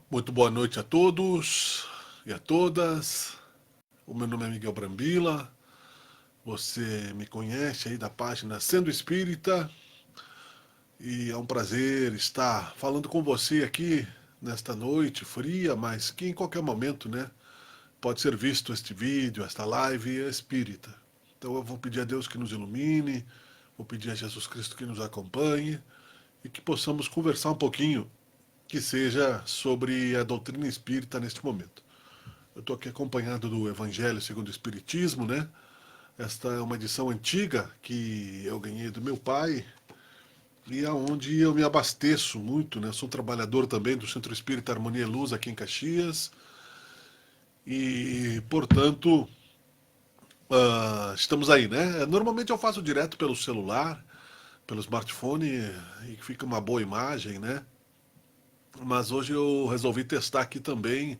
Muito boa noite a todos e a todas. O meu nome é Miguel Brambila. Você me conhece aí da página Sendo Espírita e é um prazer estar falando com você aqui nesta noite fria, mas que em qualquer momento, né, pode ser visto este vídeo, esta live espírita. Então eu vou pedir a Deus que nos ilumine, vou pedir a Jesus Cristo que nos acompanhe e que possamos conversar um pouquinho, que seja sobre a doutrina espírita neste momento. Eu estou aqui acompanhado do Evangelho segundo o Espiritismo, né? Esta é uma edição antiga que eu ganhei do meu pai e aonde eu me abasteço muito, né? Sou um trabalhador também do Centro Espírita Harmonia e Luz aqui em Caxias e, portanto, estamos aí, né? Normalmente eu faço direto pelo celular, pelo smartphone e fica uma boa imagem, né? Mas hoje eu resolvi testar aqui também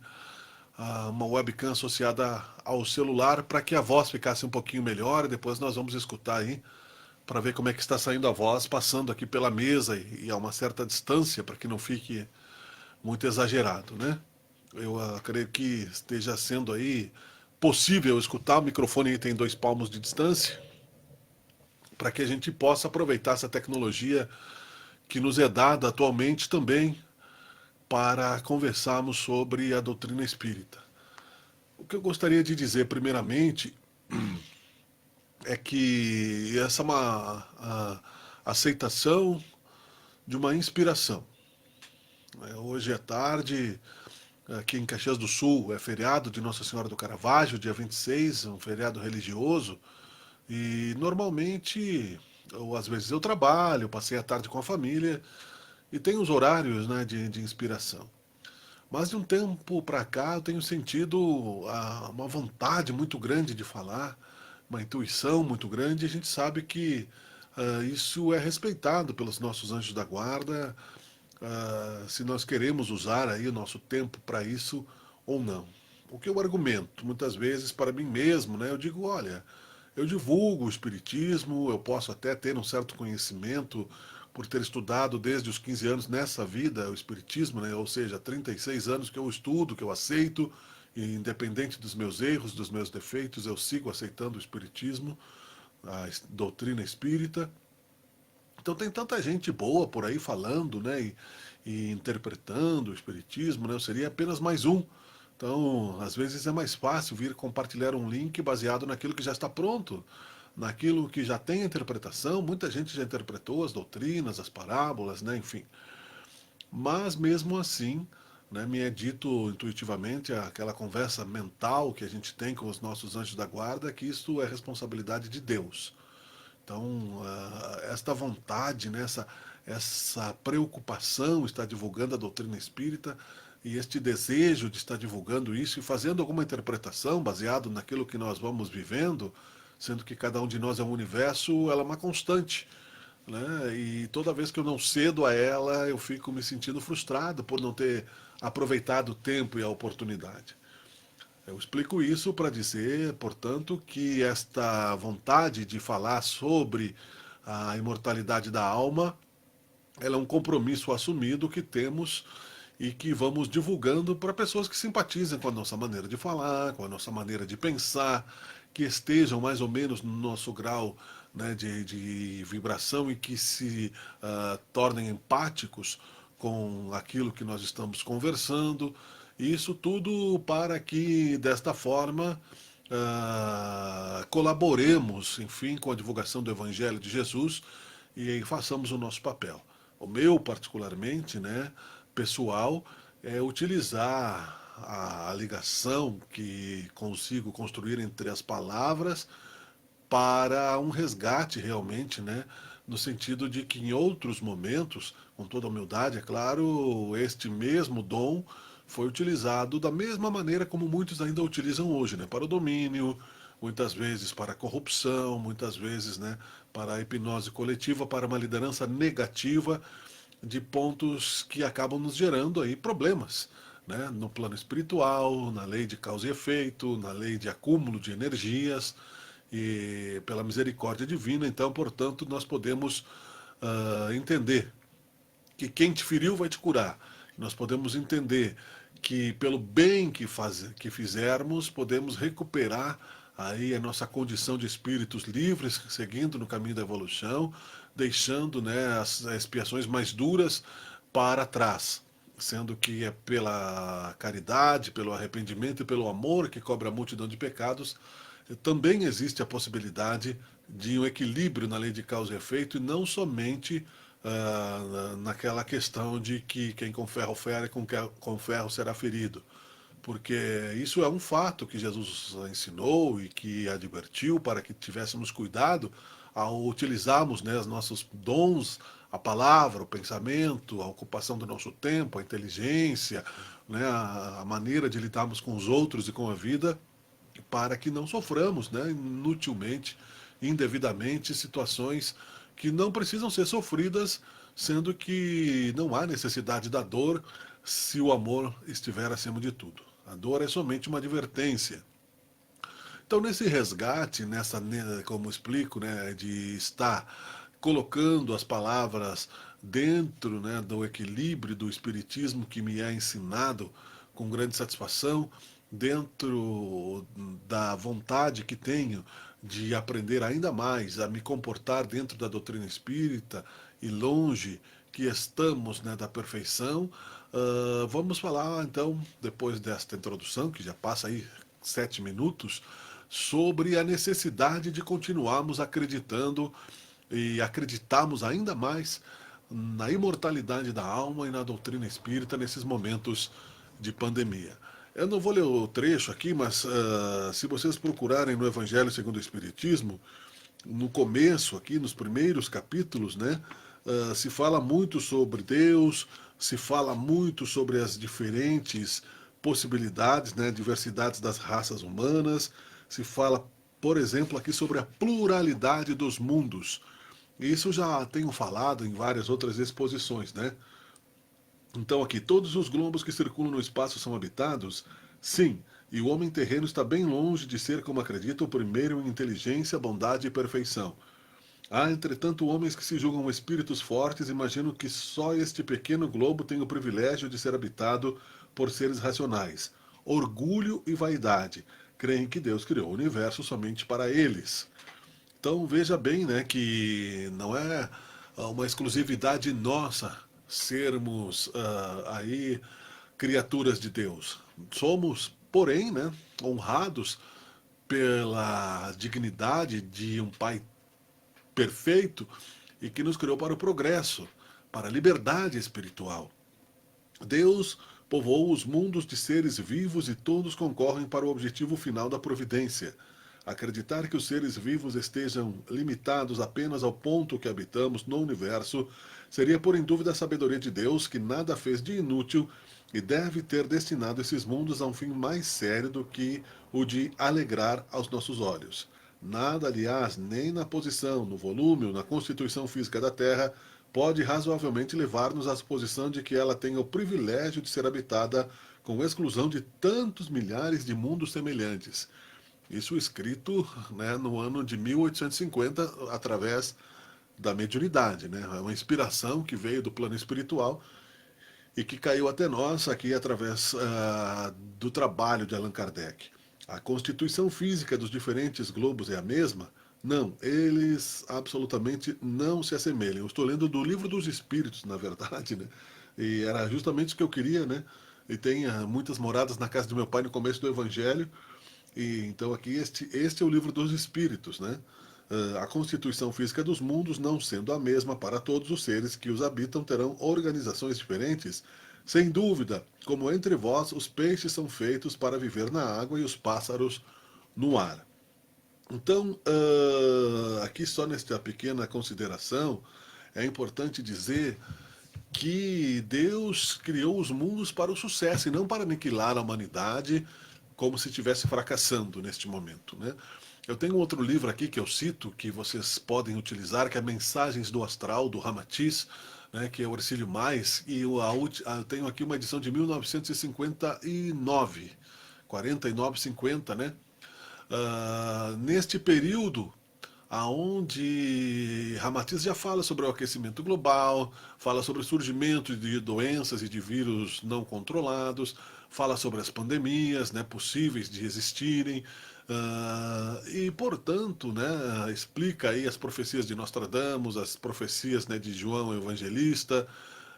uma webcam associada ao celular para que a voz ficasse um pouquinho melhor e depois nós vamos escutar aí para ver como é que está saindo a voz passando aqui pela mesa e a uma certa distância para que não fique muito exagerado, né? Eu creio que esteja sendo aí possível escutar, o microfone aí tem 2 palmos de distância para que a gente possa aproveitar essa tecnologia que nos é dada atualmente também para conversarmos sobre a doutrina espírita. O que eu gostaria de dizer, primeiramente, é que essa é uma aceitação de uma inspiração. Hoje é tarde, aqui em Caxias do Sul, é feriado de Nossa Senhora do Caravaggio, dia 26, um feriado religioso, e normalmente, ou às vezes eu trabalho, passei a tarde com a família, e tem os horários, né, de inspiração. Mas de um tempo para cá eu tenho sentido uma vontade muito grande de falar, uma intuição muito grande, e a gente sabe que isso é respeitado pelos nossos anjos da guarda, se nós queremos usar aí o nosso tempo para isso ou não. O que eu argumento muitas vezes para mim mesmo, né? Eu digo, olha, eu divulgo o espiritismo, eu posso até ter um certo conhecimento por ter estudado desde os 15 anos nessa vida o espiritismo, né? Ou seja, 36 anos que eu estudo, que eu aceito, e independente dos meus erros, dos meus defeitos, eu sigo aceitando o espiritismo, a doutrina espírita. Então tem tanta gente boa por aí falando, né, e interpretando o espiritismo, né? Eu seria apenas mais um. Então, às vezes é mais fácil vir compartilhar um link baseado naquilo que já está pronto, naquilo que já tem a interpretação. Muita gente já interpretou as doutrinas, as parábolas, né, enfim. Mas mesmo assim, né, me é dito intuitivamente aquela conversa mental que a gente tem com os nossos anjos da guarda, que isso é responsabilidade de Deus. Então, esta vontade, né, essa preocupação está divulgando a doutrina espírita e este desejo de estar divulgando isso e fazendo alguma interpretação baseado naquilo que nós vamos vivendo, sendo que cada um de nós é um universo, ela é uma constante, né? E toda vez que eu não cedo a ela, eu fico me sentindo frustrado por não ter aproveitado o tempo e a oportunidade. Eu explico isso para dizer, portanto, que esta vontade de falar sobre a imortalidade da alma, ela é um compromisso assumido que temos e que vamos divulgando para pessoas que simpatizem com a nossa maneira de falar, com a nossa maneira de pensar, que estejam mais ou menos no nosso grau, né, de vibração e que se tornem empáticos com aquilo que nós estamos conversando. Isso tudo para que, desta forma, colaboremos, enfim, com a divulgação do Evangelho de Jesus e façamos o nosso papel. O meu, particularmente, né, pessoal, é utilizar a ligação que consigo construir entre as palavras para um resgate realmente, né? No sentido de que em outros momentos, com toda humildade, é claro, este mesmo dom foi utilizado da mesma maneira como muitos ainda utilizam hoje, né? Para o domínio, muitas vezes para a corrupção, muitas vezes, né, para a hipnose coletiva, para uma liderança negativa de pontos que acabam nos gerando aí problemas, né? No plano espiritual, na lei de causa e efeito, na lei de acúmulo de energias e pela misericórdia divina. Então, portanto, nós podemos entender que quem te feriu vai te curar, Nós podemos entender que pelo bem que fizermos, podemos recuperar aí a nossa condição de espíritos livres, seguindo no caminho da evolução, deixando, né, as expiações mais duras para trás, sendo que é pela caridade, pelo arrependimento e pelo amor que cobre a multidão de pecados. Também existe a possibilidade de um equilíbrio na lei de causa e efeito, e não somente naquela questão de que quem com ferro fere, com ferro será ferido. Porque isso é um fato que Jesus ensinou e que advertiu para que tivéssemos cuidado ao utilizarmos, né, os nossos dons, a palavra, o pensamento, a ocupação do nosso tempo, a inteligência, né, a maneira de lidarmos com os outros e com a vida, para que não soframos, né, inutilmente, indevidamente, situações que não precisam ser sofridas, sendo que não há necessidade da dor se o amor estiver acima de tudo. A dor é somente uma advertência. Então, nesse resgate, como explico, né, de estar colocando as palavras dentro, né, do equilíbrio do espiritismo que me é ensinado com grande satisfação, dentro da vontade que tenho de aprender ainda mais a me comportar dentro da doutrina espírita e longe que estamos, né, da perfeição. Vamos falar então, depois desta introdução, que já passa aí 7 minutos, sobre a necessidade de continuarmos acreditando e acreditarmos ainda mais na imortalidade da alma e na doutrina espírita nesses momentos de pandemia. Eu não vou ler o trecho aqui, mas se vocês procurarem no Evangelho segundo o Espiritismo, no começo aqui, nos primeiros capítulos, né, se fala muito sobre Deus, se fala muito sobre as diferentes possibilidades, né, diversidades das raças humanas, se fala, por exemplo, aqui sobre a pluralidade dos mundos. Isso já tenho falado em várias outras exposições, né? Então aqui, todos os globos que circulam no espaço são habitados? Sim, e o homem terreno está bem longe de ser, como acredita, o primeiro em inteligência, bondade e perfeição. Há, entretanto, homens que se julgam espíritos fortes e imaginam que só este pequeno globo tem o privilégio de ser habitado por seres racionais. Orgulho e vaidade. Creem que Deus criou o universo somente para eles. Então veja bem, né, que não é uma exclusividade nossa sermos aí criaturas de Deus. Somos, porém, né, honrados pela dignidade de um Pai perfeito e que nos criou para o progresso, para a liberdade espiritual. Deus povoou os mundos de seres vivos e todos concorrem para o objetivo final da providência. Acreditar que os seres vivos estejam limitados apenas ao ponto que habitamos no universo seria pôr em dúvida a sabedoria de Deus, que nada fez de inútil e deve ter destinado esses mundos a um fim mais sério do que o de alegrar aos nossos olhos. Nada, aliás, nem na posição, no volume ou na constituição física da Terra pode razoavelmente levar-nos à suposição de que ela tenha o privilégio de ser habitada com exclusão de tantos milhares de mundos semelhantes. Isso escrito, né, no ano de 1850, através da mediunidade. Né? É uma inspiração que veio do plano espiritual e que caiu até nós aqui através do trabalho de Allan Kardec. A constituição física dos diferentes globos é a mesma? Não, eles absolutamente não se assemelham. Eu estou lendo do Livro dos Espíritos, na verdade, né? E era justamente o que eu queria, né? E tem muitas moradas na casa do meu pai no começo do Evangelho. E então aqui este é o Livro dos Espíritos, né? A constituição física dos mundos, não sendo a mesma para todos os seres que os habitam, terão organizações diferentes. Sem dúvida, como entre vós, os peixes são feitos para viver na água e os pássaros no ar. Então, aqui só nesta pequena consideração, é importante dizer que Deus criou os mundos para o sucesso e não para aniquilar a humanidade como se estivesse fracassando neste momento, né? Eu tenho um outro livro aqui que eu cito, que vocês podem utilizar, que é Mensagens do Astral, do Ramatiz, né, que é o Orcílio Mais, e eu tenho aqui uma edição de 1959, 49, 50, né? Neste período, aonde Ramatiz já fala sobre o aquecimento global, fala sobre o surgimento de doenças e de vírus não controlados, fala sobre as pandemias, né, possíveis de existirem, e portanto, né, explica aí as profecias de Nostradamus, as profecias, né, de João Evangelista,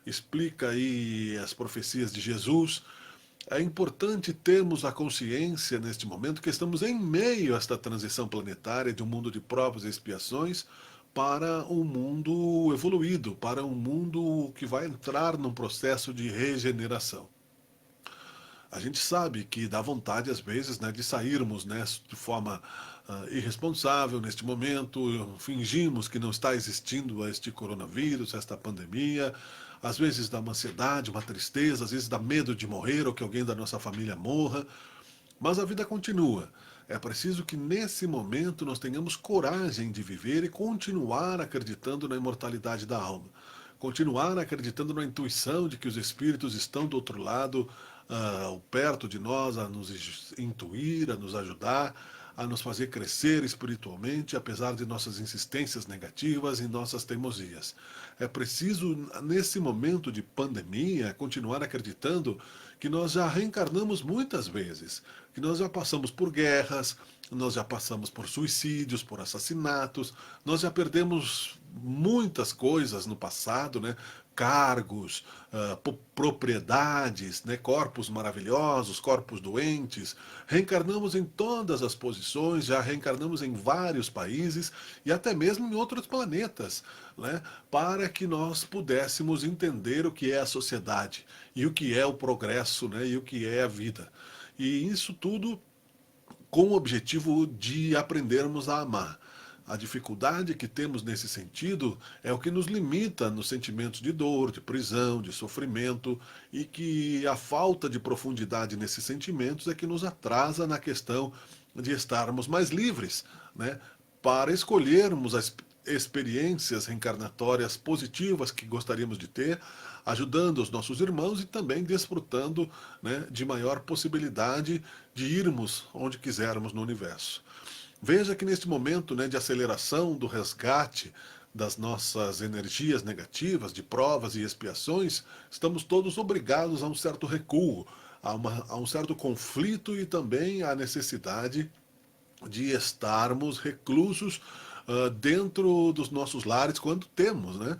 explica aí as profecias de Jesus. É importante termos a consciência neste momento que estamos em meio a esta transição planetária de um mundo de provas e expiações para um mundo evoluído, para um mundo que vai entrar num processo de regeneração. A gente sabe que dá vontade às vezes, né, de sairmos, né, de forma irresponsável neste momento, fingimos que não está existindo este coronavírus, esta pandemia. Às vezes dá uma ansiedade, uma tristeza, às vezes dá medo de morrer ou que alguém da nossa família morra. Mas a vida continua. É preciso que nesse momento nós tenhamos coragem de viver e continuar acreditando na imortalidade da alma. Continuar acreditando na intuição de que os espíritos estão do outro lado, perto de nós, a nos intuir, a nos ajudar, a nos fazer crescer espiritualmente, apesar de nossas insistências negativas e nossas teimosias. É preciso, nesse momento de pandemia, continuar acreditando que nós já reencarnamos muitas vezes, que nós já passamos por guerras, nós já passamos por suicídios, por assassinatos, nós já perdemos muitas coisas no passado, né? Cargos, propriedades, né? Corpos maravilhosos, corpos doentes. Reencarnamos em todas as posições, já reencarnamos em vários países e até mesmo em outros planetas, né? Para que nós pudéssemos entender o que é a sociedade e o que é o progresso, né? E o que é a vida. E isso tudo com o objetivo de aprendermos a amar. A dificuldade que temos nesse sentido é o que nos limita nos sentimentos de dor, de prisão, de sofrimento, e que a falta de profundidade nesses sentimentos é que nos atrasa na questão de estarmos mais livres, né, para escolhermos as experiências reencarnatórias positivas que gostaríamos de ter, ajudando os nossos irmãos e também desfrutando, né, de maior possibilidade de irmos onde quisermos no universo. Veja que neste momento, né, de aceleração do resgate das nossas energias negativas, de provas e expiações, estamos todos obrigados a um certo recuo, a um certo conflito e também à necessidade de estarmos reclusos dentro dos nossos lares quando temos, né?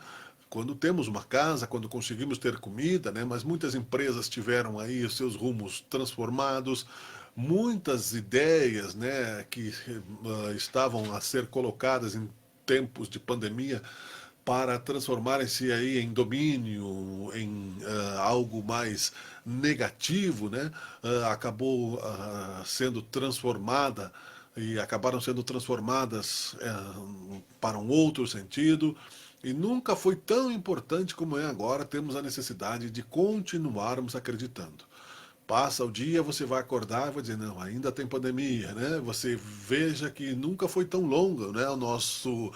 Quando temos uma casa, quando conseguimos ter comida, né? Mas muitas empresas tiveram aí os seus rumos transformados, muitas ideias, né, que estavam a ser colocadas em tempos de pandemia para transformarem-se aí em domínio, em algo mais negativo, né? Acabou sendo transformada e acabaram sendo transformadas para um outro sentido. E nunca foi tão importante como é agora termos a necessidade de continuarmos acreditando. Passa o dia, você vai acordar e vai dizer, não, ainda tem pandemia, né? Você veja que nunca foi tão longo, né, o nosso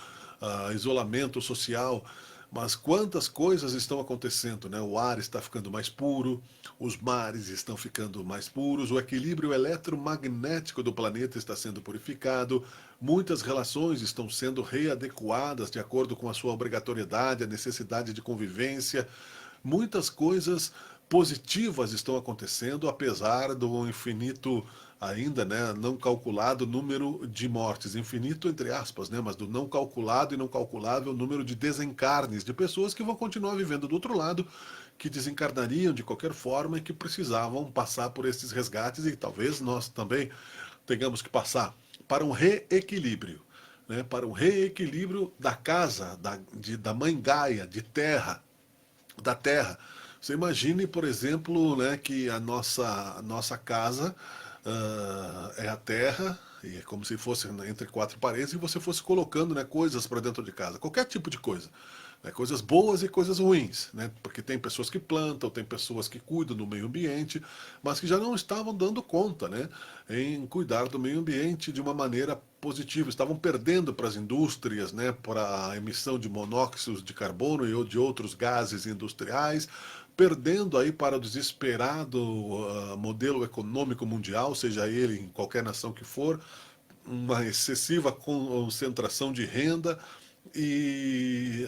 isolamento social, mas quantas coisas estão acontecendo, né? O ar está ficando mais puro, os mares estão ficando mais puros, o equilíbrio eletromagnético do planeta está sendo purificado, muitas relações estão sendo readequadas de acordo com a sua obrigatoriedade, a necessidade de convivência, muitas coisas positivas estão acontecendo, apesar do infinito ainda, né, não calculado número de mortes, infinito entre aspas, né, mas do não calculado e não calculável número de desencarnes, de pessoas que vão continuar vivendo do outro lado, que desencarnariam de qualquer forma e que precisavam passar por esses resgates e talvez nós também tenhamos que passar para um reequilíbrio, né, para um reequilíbrio da casa, da mãe Gaia, de terra, da Terra. Você imagine, por exemplo, né, que a nossa casa é a Terra, e é como se fosse, né, entre quatro paredes, e você fosse colocando, né, coisas para dentro de casa, qualquer tipo de coisa. Né, coisas boas e coisas ruins, né, porque tem pessoas que plantam, tem pessoas que cuidam do meio ambiente, mas que já não estavam dando conta, né, em cuidar do meio ambiente de uma maneira positiva, estavam perdendo para as indústrias, né, para a emissão de monóxidos de carbono e de outros gases industriais, perdendo aí para o desesperado modelo econômico mundial, seja ele em qualquer nação que for, uma excessiva concentração de renda e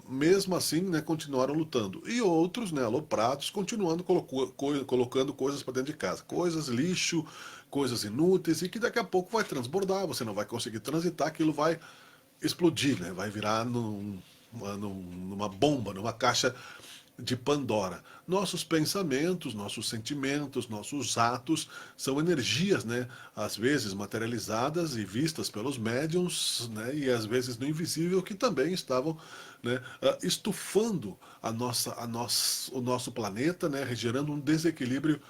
mesmo assim, né, continuaram lutando. E outros, né, aloprados, continuando colocando coisas para dentro de casa, coisas, lixo, coisas inúteis e que daqui a pouco vai transbordar, você não vai conseguir transitar, aquilo vai explodir, né, vai virar numa bomba, numa caixa de Pandora. Nossos pensamentos, nossos sentimentos, nossos atos são energias, né? Às vezes materializadas e vistas pelos médiums, né? E às vezes no invisível que também estavam, né? Estufando o nosso planeta, né? Gerando um desequilíbrio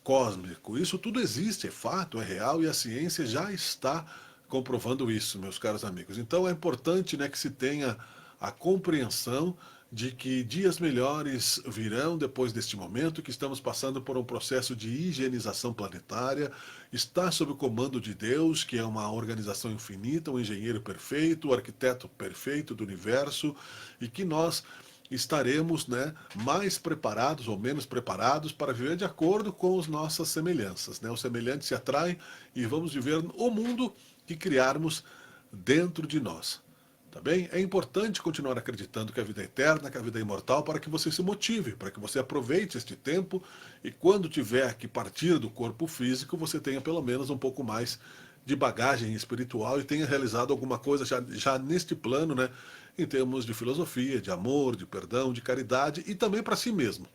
cósmico. Isso tudo existe, é fato, é real e a ciência já está comprovando isso, meus caros amigos. Então é importante, né, que se tenha a compreensão de que dias melhores virão depois deste momento, que estamos passando por um processo de higienização planetária, está sob o comando de Deus, que é uma organização infinita, um engenheiro perfeito, o arquiteto perfeito do universo, e que nós estaremos, né, mais preparados ou menos preparados para viver de acordo com as nossas semelhanças. Né? Os semelhantes se atraem e vamos viver o mundo que criarmos dentro de nós. Tá bem? É importante continuar acreditando que a vida é eterna, que a vida é imortal, para que você se motive, para que você aproveite este tempo e quando tiver que partir do corpo físico, você tenha pelo menos um pouco mais de bagagem espiritual e tenha realizado alguma coisa já neste plano, né? Em termos de filosofia, de amor, de perdão, de caridade e também para si mesmo,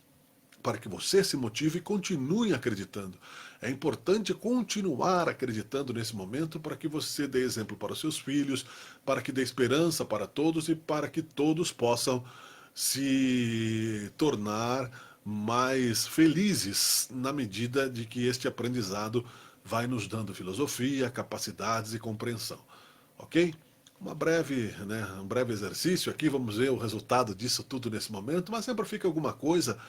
para que você se motive e continue acreditando. É importante continuar acreditando nesse momento para que você dê exemplo para os seus filhos, para que dê esperança para todos e para que todos possam se tornar mais felizes na medida de que este aprendizado vai nos dando filosofia, capacidades e compreensão. Ok? Um breve exercício aqui, vamos ver o resultado disso tudo nesse momento, mas sempre fica alguma coisa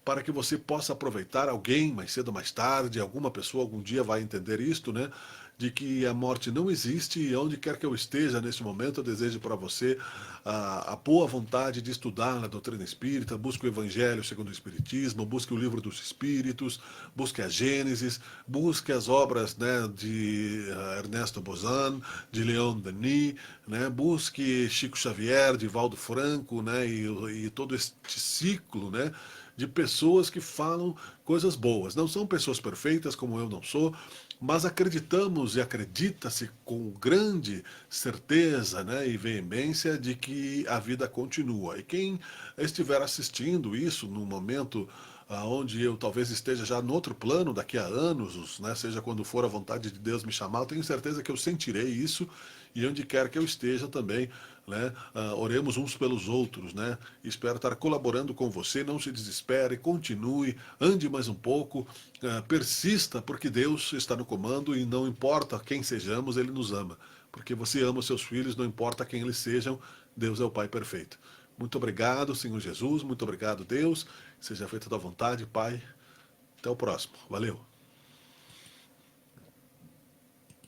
para que você possa aproveitar alguém mais cedo ou mais tarde, alguma pessoa algum dia vai entender isto, né? De que a morte não existe e onde quer que eu esteja neste momento, eu desejo para você a boa vontade de estudar na doutrina espírita, busque o Evangelho segundo o Espiritismo, busque o Livro dos Espíritos, busque a Gênesis, busque as obras, né, de Ernesto Bozan, de Leon Denis, né, busque Chico Xavier, de Valdo Franco, né, e todo este ciclo, né, de pessoas que falam coisas boas. Não são pessoas perfeitas, como eu não sou, mas acreditamos e acredita-se com grande certeza, né, e veemência de que a vida continua. E quem estiver assistindo isso no momento onde eu talvez esteja já no outro plano daqui a anos, né, seja quando for a vontade de Deus me chamar, eu tenho certeza que eu sentirei isso e onde quer que eu esteja também, né, oremos uns pelos outros, né, espero estar colaborando com você, não se desespere, continue, ande mais um pouco, persista, porque Deus está no comando e não importa quem sejamos, Ele nos ama, porque você ama os seus filhos, não importa quem eles sejam, Deus é o Pai perfeito. Muito obrigado, Senhor Jesus, muito obrigado, Deus, seja feita a tua vontade, Pai. Até o próximo. Valeu.